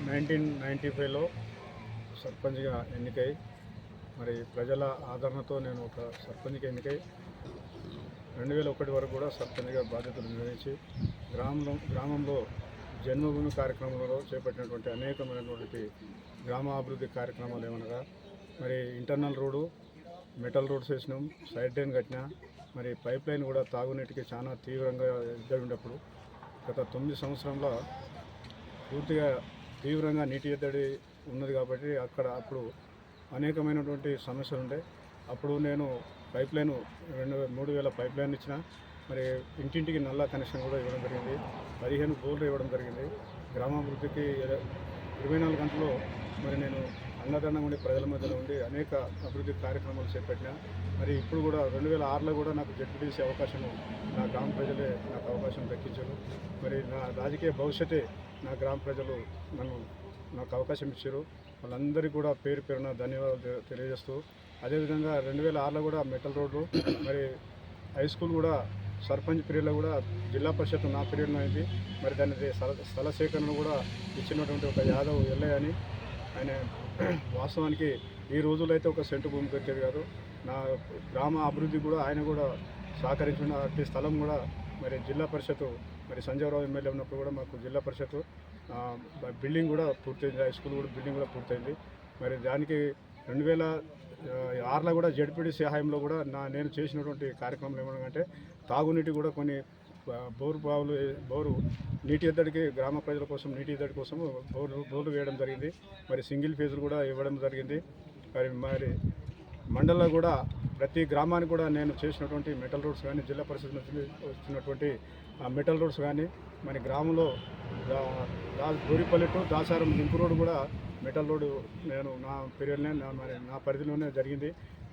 1995లో సర్పంచ్గా ఎన్నికై మరి ప్రజల ఆదరణతో నేను ఒక సర్పంచ్గా ఎన్నికై 2001 వరకు కూడా సర్పంచ్గా బాధ్యతలు నిర్వహించి గ్రామంలో జన్మభూమి కార్యక్రమంలో చేపట్టినటువంటి అనేకమైనటువంటి గ్రామాభివృద్ధి కార్యక్రమాలు ఏమనగా మరి ఇంటర్నల్ రోడ్డు, మెటల్ రోడ్స్ వేసినాం, సైడ్ డ్రైన్ కట్టినా, మరి పైప్ లైన్ కూడా తాగునీటికి చాలా తీవ్రంగా జరిగినప్పుడు గత 9 సంవత్సరంలో పూర్తిగా తీవ్రంగా నీటి ఎద్దడి ఉన్నది కాబట్టి అప్పుడు అనేకమైనటువంటి సమస్యలు ఉండే. అప్పుడు నేను పైప్ లైన్ 3,000 పైప్ లైన్ ఇచ్చిన, మరి ఇంటింటికి నల్ల కనెక్షన్ కూడా ఇవ్వడం జరిగింది, 15 బోర్లు ఇవ్వడం జరిగింది. గ్రామాభివృద్ధికి 24 గంటలు మరి నేను అన్నదండంగా ఉండి ప్రజల మధ్యలో ఉండి అనేక అభివృద్ధి కార్యక్రమాలు చేపట్టిన. మరి ఇప్పుడు కూడా 2006లో కూడా నాకు జడ్పీటీసీ అవకాశం నా గ్రామ ప్రజలే నాకు అవకాశం దక్కించారు. మరి నా రాజకీయ భవిష్యత్తే నా గ్రామ ప్రజలు నాకు అవకాశం ఇచ్చారు. వాళ్ళందరికీ కూడా పేరు పేరున ధన్యవాదాలు తెలియజేస్తూ, అదేవిధంగా 2006లో కూడా మెటల్ రోడ్డు, మరి హై స్కూల్ కూడా సర్పంచ్ పీరియడ్లో కూడా జిల్లా పరిషత్ నా పీరియడ్లో అయింది. మరి దాని స్థల సేకరణ కూడా ఇచ్చినటువంటి ఒక యాదవ్ ఎల్లయ్య అని ఆయన వాస్తవానికి ఈ రోజుల్లో అయితే ఒక సెంటు భూమి దొరికేది కాదు. నా గ్రామ అభివృద్ధి కూడా ఆయన కూడా సహకరించిన అట్టి స్థలం కూడా మరి జిల్లా పరిషత్ మరి సంజయరావు ఎమ్మెల్యే ఉన్నప్పుడు కూడా మాకు జిల్లా పరిషత్ బిల్డింగ్ కూడా పూర్తయింది, హై స్కూల్ కూడా బిల్డింగ్ కూడా పూర్తయింది. మరి దానికి 2006లో కూడా జడ్పీటీసీ సహాయంలో కూడా నేను చేసినటువంటి కార్యక్రమాలు ఏమనగా తాగునీటి కూడా కొన్ని బోరు నీటి ఎద్దడికి గ్రామ ప్రజల కోసం నీటి ఎద్దడి కోసం బోర్లు వేయడం జరిగింది. మరి సింగిల్ ఫేజులు కూడా ఇవ్వడం జరిగింది. మరి మండలంలో కూడా ప్రతి గ్రామానికి కూడా నేను చేసినటువంటి మెటల్ రోడ్స్ కానీ, జిల్లా పరిషత్ నుంచి వచ్చినటువంటి మెటల్ రోడ్స్ కానీ, మరి గ్రామంలో గోరిపల్లి టు దాసారం లింక్ రోడ్డు కూడా మెటల్ రోడ్డు నేను నా పీరియడ్లోనే నా పరిధిలోనే జరిగింది.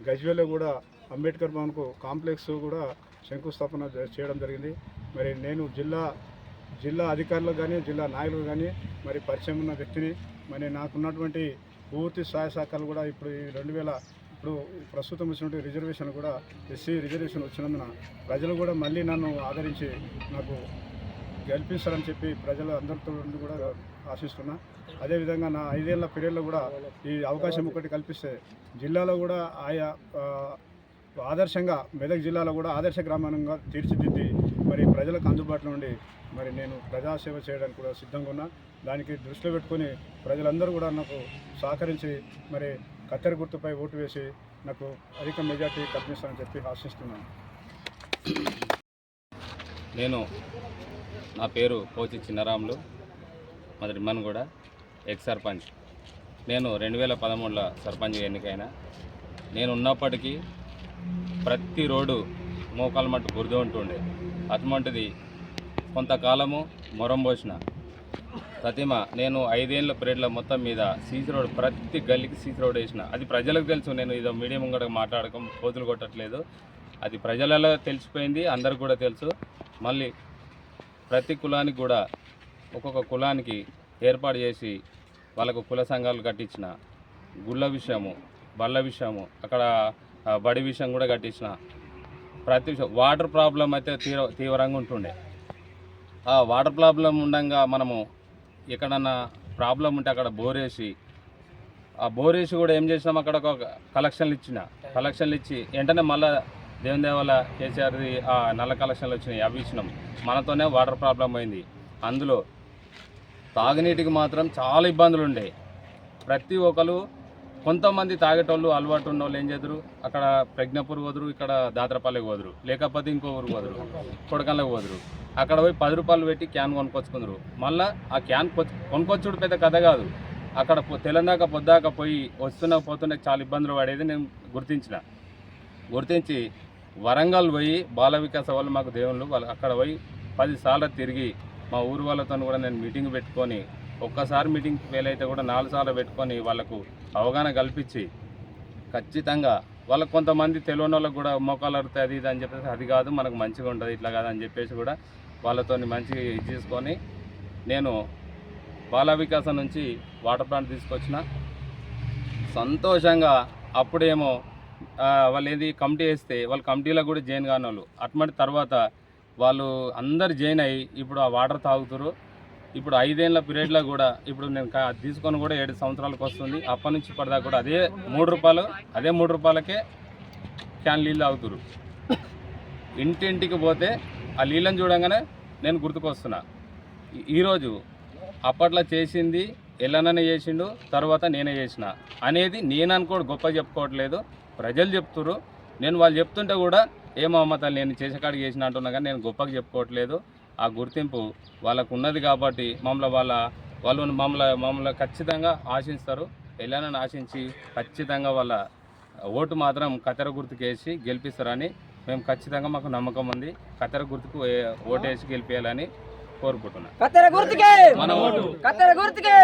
గజ్వేల్లో కూడా అంబేద్కర్ భవన్కు కాంప్లెక్స్ కూడా శంకుస్థాపన చేయడం జరిగింది. మరి నేను జిల్లా అధికారులకు కానీ, జిల్లా నాయకులకు కానీ మరి పరిచయం ఉన్న వ్యక్తిని. మరి నాకున్నటువంటి పూర్తి సహాయ సహకారాలు కూడా ఇప్పుడు ప్రస్తుతం వచ్చినటువంటి రిజర్వేషన్ కూడా ఎస్సీ రిజర్వేషన్ వచ్చినందున ప్రజలు కూడా మళ్ళీ నన్ను ఆదరించి నాకు గెలిపిస్తారని చెప్పి ప్రజలు అందరితో కూడా ఆశిస్తున్నా. అదేవిధంగా నా 5 ఏళ్ల పీరియడ్లో కూడా ఈ అవకాశం ఒకటి కల్పిస్తే జిల్లాలో కూడా ఆయా ఆదర్శంగా మెదక్ జిల్లాలో కూడా ఆదర్శ గ్రామంగా తీర్చిదిద్ది మరి ప్రజలకు అందుబాటులో ఉండి మరి నేను ప్రజాసేవ చేయడానికి కూడా సిద్ధంగా ఉన్నా. దానికి దృష్టిలో పెట్టుకొని ప్రజలందరూ కూడా నాకు సహకరించి మరి కత్తెర గుర్తుపై ఓటు వేసి నాకు అధిక మెజార్టీ కల్పిస్తానని చెప్పి ఆశిస్తున్నాను. నా పేరు పోచి చిన్నరాములు, మాది రిమ్మన్గూడ, ఎక్స్ సర్పంచ్. నేను 2013లో సర్పంచ్గా ఎన్నికైనా. నేను ఉన్నప్పటికీ ప్రతి రోడ్డు మోకాల మట్టు బురద ఉంటుండే. అటువంటిది కొంతకాలము మొరం పోసిన ప్రతిమ నేను 5 ఏళ్ళ పీరియడ్లో మొత్తం మీద సీసీ రోడ్ ప్రతి గల్లీకి సీసీ రోడ్ వేసిన. అది ప్రజలకు తెలుసు. నేను ఇదో మీడియా ముంగట మాట్లాడకం కోతులు కొట్టట్లేదు. అది ప్రజలలో తెలిసిపోయింది, అందరికి కూడా తెలుసు. మళ్ళీ ప్రతి కులానికి కూడా ఒక్కొక్క కులానికి ఏర్పాటు చేసి వాళ్ళకు కుల సంఘాలు కట్టించిన. గుళ్ళ విషయము, బళ్ళ విషయము, అక్కడ బడి విషయం కూడా కట్టించిన. ప్రతి విషయం వాటర్ ప్రాబ్లం అయితే తీవ్రంగా ఉంటుండే. ఆ వాటర్ ప్రాబ్లం ఉండగా మనము ఎక్కడన్నా ప్రాబ్లం ఉంటే అక్కడ బోరేసి, ఆ బోరేసి కూడా ఏం చేసినాం, అక్కడ ఒక కలెక్షన్లు ఇచ్చి వెంటనే మళ్ళీ దేవుని దేవాల కేసీఆర్ది ఆ నల్ల కలెక్షన్లు వచ్చినాయి, అవి ఇచ్చినాం. మనతోనే వాటర్ ప్రాబ్లం అయింది. అందులో తాగునీటికి మాత్రం చాలా ఇబ్బందులు ఉండే. ప్రతి ఒక్కరు కొంతమంది తాగేటోళ్ళు అలవాటు ఉన్న వాళ్ళు ఏం చేద్దరు, అక్కడ ప్రజ్ఞపూర్ పోదురు, ఇక్కడ దాతరపల్లికి పోదురు, లేకపోతే ఇంకో ఊరు పోదురు, కొడకన్లకు పోదురు. అక్కడ పోయి 10 రూపాయలు పెట్టి క్యాన్ కొనుక్కొచ్చుకుందరు. మళ్ళీ ఆ క్యాన్ కొనుక్కొచ్చుడు పెద్ద కథ కాదు. అక్కడ తెలంగాణ పొద్దాక పోయి పోతున్నా చాలా ఇబ్బందులు పడేది నేను గుర్తించి వరంగల్ పోయి బాల వికాస వాళ్ళు మాకు దేవుళ్ళు వాళ్ళు అక్కడ పోయి 10 సార్లు తిరిగి మా ఊరు వాళ్ళతో కూడా నేను మీటింగ్ పెట్టుకొని, ఒక్కసారి మీటింగ్ ఫెయిల్ అయితే కూడా 4 సార్లు పెట్టుకొని వాళ్ళకు అవగాహన కల్పించి ఖచ్చితంగా వాళ్ళకు కొంతమంది తెలియని వాళ్ళకు కూడా మోకాలు అరుగుతాయి అది ఇది అని చెప్పేసి, అది కాదు మనకు మంచిగా ఉంటుంది ఇట్లా కాదని చెప్పేసి కూడా వాళ్ళతో మంచిగా ఇది చేసుకొని నేను బాల వికాసం నుంచి వాటర్ ప్లాంట్ తీసుకొచ్చిన. సంతోషంగా అప్పుడేమో వాళ్ళు ఏది కమిటీ వేస్తే వాళ్ళు కమిటీలో కూడా జాయిన్ కాని వాళ్ళు అటువంటి తర్వాత వాళ్ళు అందరు జాయిన్ అయ్యి ఇప్పుడు ఆ వాటర్ తాగుతారు. ఇప్పుడు 5 ఏళ్ల పీరియడ్లో కూడా ఇప్పుడు నేను తీసుకొని కూడా 7 సంవత్సరాలకు వస్తుంది. అప్పటి నుంచి ఇప్పటిదాకా కూడా అదే 3 రూపాయలు, అదే 3 రూపాయలకే క్యాన్ నీళ్ళు తాగుతురు. ఇంటింటికి పోతే ఆ నీళ్ళని చూడంగానే నేను గుర్తుకొస్తున్నా. ఈరోజు అప్పట్లో చేసింది ఎల్లననే చేసిండు, తర్వాత నేనే చేసిన అనేది నేను అనుకోడు, గొప్ప చెప్పుకోవట్లేదు, ప్రజలు చెప్తున్నారు. నేను వాళ్ళు చెప్తుంటే కూడా ఏమో అమ్మ తల్లి నేను చేసేకాడికి చేసిన అంటున్నా, కానీ నేను గొప్పగా చెప్పుకోవట్లేదు. ఆ గుర్తింపు వాళ్ళకు ఉన్నది కాబట్టి వాళ్ళు మమ్మల్ని ఖచ్చితంగా ఆశిస్తారు. ఎల్లనని ఆశించి ఖచ్చితంగా వాళ్ళ ఓటు మాత్రం కత్తెర గుర్తుకు వేసి గెలిపిస్తారని మేము ఖచ్చితంగా మాకు నమ్మకం ఉంది. కత్తెర గుర్తుకు ఓటేసి గెలిపేయాలని కోరుకుంటున్నాను. కత్తెర గుర్తుకే మన ఓటు, కత్తెర గుర్తుకే.